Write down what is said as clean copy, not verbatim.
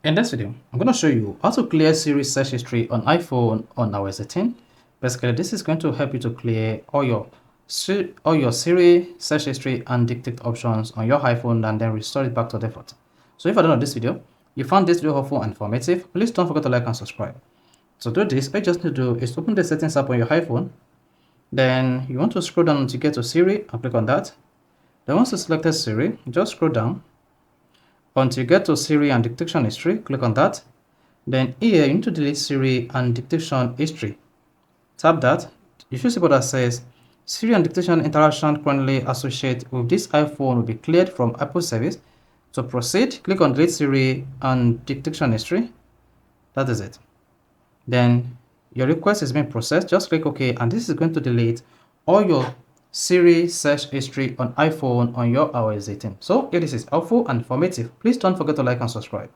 In this video, I'm going to show you how to clear Siri search history on iPhone on iOS 18. Basically, this is going to help you to clear all your Siri search history and dictate options on your iPhone and then restore it back to default. So if I don't know this video, you found this video helpful and informative, please don't forget to like and subscribe. To do this, all you just need to do is open the settings app on your iPhone. Then you want to scroll down until you get to Siri and click on that. Then once you selected Siri, just scroll down until you get to Siri and dictation history. Click on that. Then here you need to delete Siri and dictation history. Tap that. You should see what that says Siri and dictation interaction currently associated with this iPhone will be cleared from Apple service. To proceed, click on delete Siri and dictation history. That is it. Then your request is being processed. Just click OK, and this is going to delete all your Siri search history on iPhone on your iOS 18. So if this is helpful and informative, please don't forget to like and subscribe.